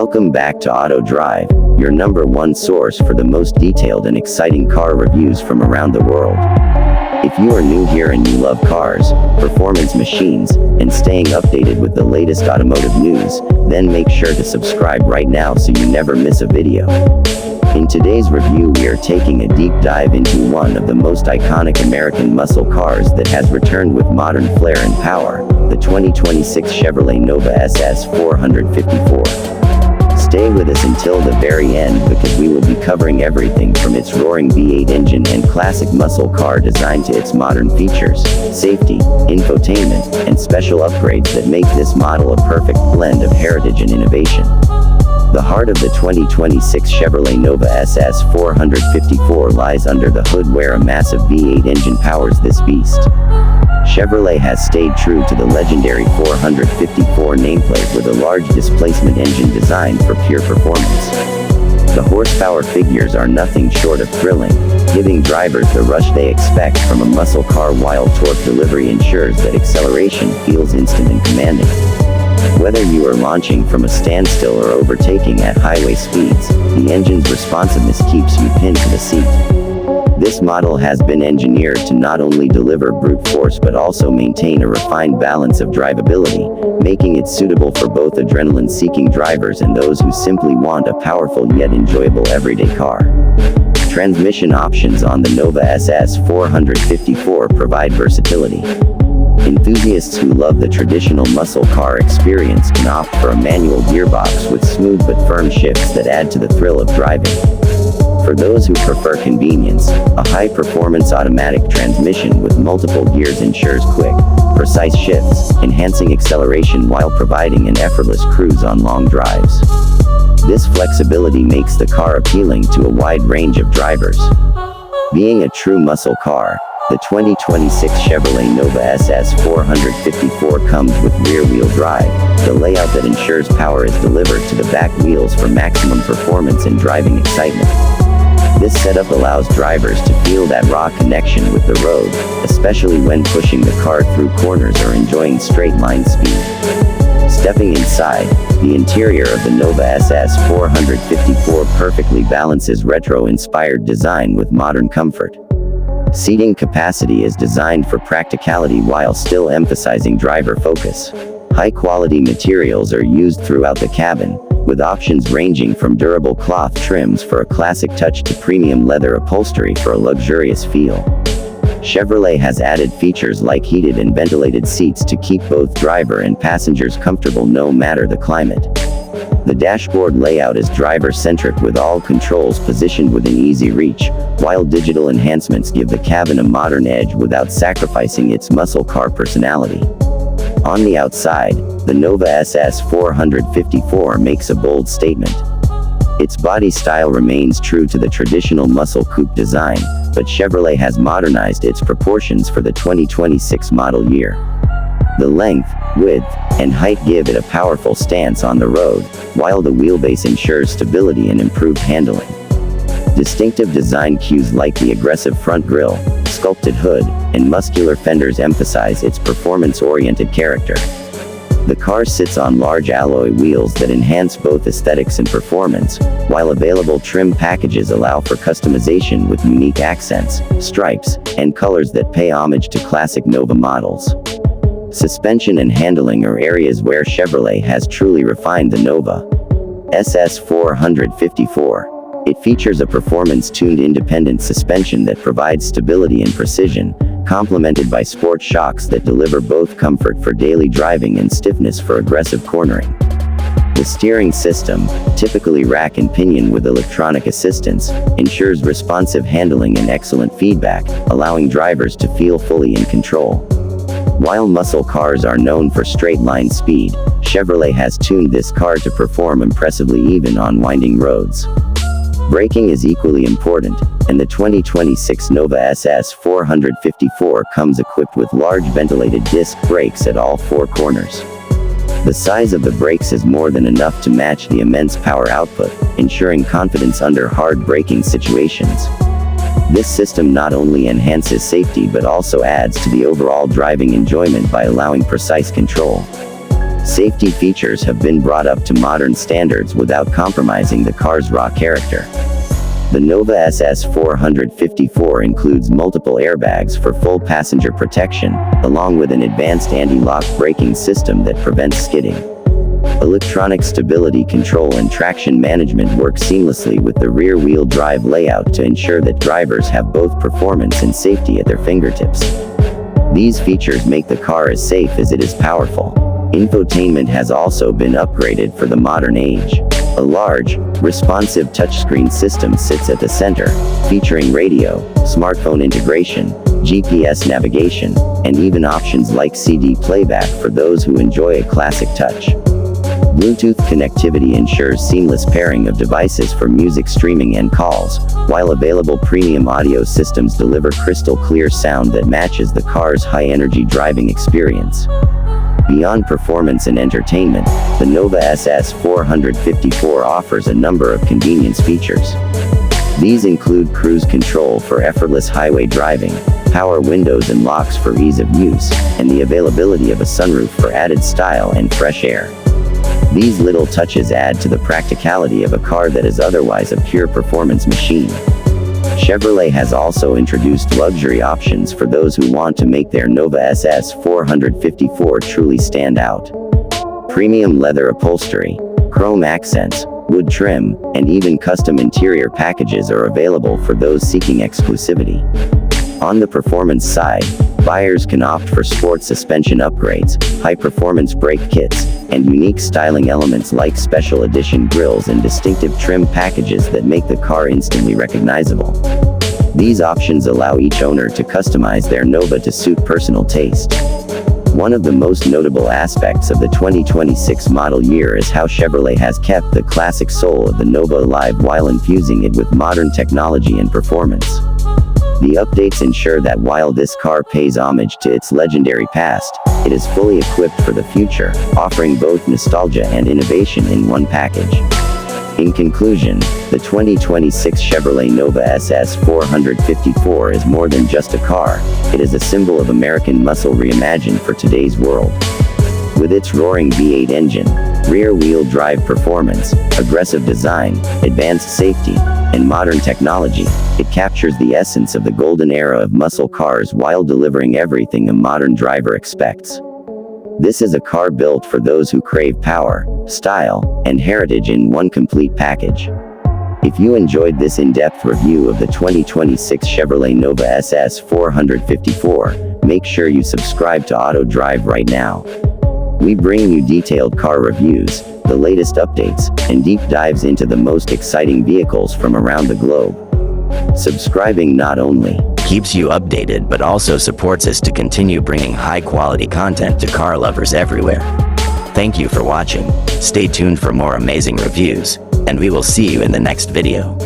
Welcome back to Auto Drive, your number one source for the most detailed and exciting car reviews from around the world. If you are new here and you love cars, performance machines, and staying updated with the latest automotive news, then make sure to subscribe right now so you never miss a video. In today's review, we are taking a deep dive into one of the most iconic American muscle cars that has returned with modern flair and power, the 2026 Chevrolet Nova SS 454. Stay with us until the very end because we will be covering everything from its roaring V8 engine and classic muscle car design to its modern features, safety, infotainment, and special upgrades that make this model a perfect blend of heritage and innovation. The heart of the 2026 Chevrolet Nova SS 454 lies under the hood where a massive V8 engine powers this beast. Chevrolet has stayed true to the legendary 454 nameplate with a large displacement engine designed for pure performance. The horsepower figures are nothing short of thrilling, giving drivers the rush they expect from a muscle car, while torque delivery ensures that acceleration feels instant and commanding. Whether you are launching from a standstill or overtaking at highway speeds, the engine's responsiveness keeps you pinned to the seat. This model has been engineered to not only deliver brute force but also maintain a refined balance of drivability, making it suitable for both adrenaline-seeking drivers and those who simply want a powerful yet enjoyable everyday car. Transmission options on the Nova SS 454 provide versatility. Enthusiasts who love the traditional muscle car experience can opt for a manual gearbox with smooth but firm shifts that add to the thrill of driving. For those who prefer convenience, a high-performance automatic transmission with multiple gears ensures quick, precise shifts, enhancing acceleration while providing an effortless cruise on long drives. This flexibility makes the car appealing to a wide range of drivers. Being a true muscle car, the 2026 Chevrolet Nova SS 454 comes with rear-wheel drive, the layout that ensures power is delivered to the back wheels for maximum performance and driving excitement. This setup allows drivers to feel that raw connection with the road, especially when pushing the car through corners or enjoying straight-line speed. Stepping inside, the interior of the Nova SS 454 perfectly balances retro-inspired design with modern comfort. Seating capacity is designed for practicality while still emphasizing driver focus. High-quality materials are used throughout the cabin, with options ranging from durable cloth trims for a classic touch to premium leather upholstery for a luxurious feel. Chevrolet has added features like heated and ventilated seats to keep both driver and passengers comfortable no matter the climate. The dashboard layout is driver-centric with all controls positioned within easy reach, while digital enhancements give the cabin a modern edge without sacrificing its muscle car personality. On the outside, the Nova SS 454 makes a bold statement. Its body style remains true to the traditional muscle coupe design, but Chevrolet has modernized its proportions for the 2026 model year. The length, width, and height give it a powerful stance on the road, while the wheelbase ensures stability and improved handling. Distinctive design cues like the aggressive front grille, sculpted hood, and muscular fenders emphasize its performance-oriented character. The car sits on large alloy wheels that enhance both aesthetics and performance, while available trim packages allow for customization with unique accents, stripes, and colors that pay homage to classic Nova models. Suspension and handling are areas where Chevrolet has truly refined the Nova SS 454. It features a performance-tuned independent suspension that provides stability and precision, complemented by sport shocks that deliver both comfort for daily driving and stiffness for aggressive cornering. The steering system, typically rack and pinion with electronic assistance, ensures responsive handling and excellent feedback, allowing drivers to feel fully in control. While muscle cars are known for straight-line speed, Chevrolet has tuned this car to perform impressively even on winding roads. Braking is equally important, and the 2026 Nova SS 454 comes equipped with large ventilated disc brakes at all four corners. The size of the brakes is more than enough to match the immense power output, ensuring confidence under hard braking situations. This system not only enhances safety but also adds to the overall driving enjoyment by allowing precise control. Safety features have been brought up to modern standards without compromising the car's raw character. The Nova SS 454 includes multiple airbags for full passenger protection, along with an advanced anti-lock braking system that prevents skidding. Electronic stability control and traction management work seamlessly with the rear-wheel drive layout to ensure that drivers have both performance and safety at their fingertips. These features make the car as safe as it is powerful. Infotainment has also been upgraded for the modern age. A large, responsive touchscreen system sits at the center, featuring radio, smartphone integration, GPS navigation, and even options like CD playback for those who enjoy a classic touch. Bluetooth connectivity ensures seamless pairing of devices for music streaming and calls, while available premium audio systems deliver crystal clear sound that matches the car's high-energy driving experience. Beyond performance and entertainment, the Nova SS 454 offers a number of convenience features. These include cruise control for effortless highway driving, power windows and locks for ease of use, and the availability of a sunroof for added style and fresh air. These little touches add to the practicality of a car that is otherwise a pure performance machine. Chevrolet has also introduced luxury options for those who want to make their Nova SS 454 truly stand out. Premium leather upholstery, chrome accents, wood trim, and even custom interior packages are available for those seeking exclusivity. On the performance side, buyers can opt for sport suspension upgrades, high-performance brake kits, and unique styling elements like special edition grills and distinctive trim packages that make the car instantly recognizable. These options allow each owner to customize their Nova to suit personal taste. One of the most notable aspects of the 2026 model year is how Chevrolet has kept the classic soul of the Nova alive while infusing it with modern technology and performance. The updates ensure that while this car pays homage to its legendary past, it is fully equipped for the future, offering both nostalgia and innovation in one package. In conclusion, the 2026 Chevrolet Nova SS 454 is more than just a car, it is a symbol of American muscle reimagined for today's world. With its roaring V8 engine, rear-wheel drive performance, aggressive design, advanced safety, and modern technology, it captures the essence of the golden era of muscle cars while delivering everything a modern driver expects. This is a car built for those who crave power, style, and heritage in one complete package. If you enjoyed this in-depth review of the 2026 Chevrolet Nova SS 454, make sure you subscribe to Auto Drive right now. We bring you detailed car reviews, the latest updates, and deep dives into the most exciting vehicles from around the globe. Subscribing not only keeps you updated but also supports us to continue bringing high-quality content to car lovers everywhere. Thank you for watching, stay tuned for more amazing reviews, and we will see you in the next video.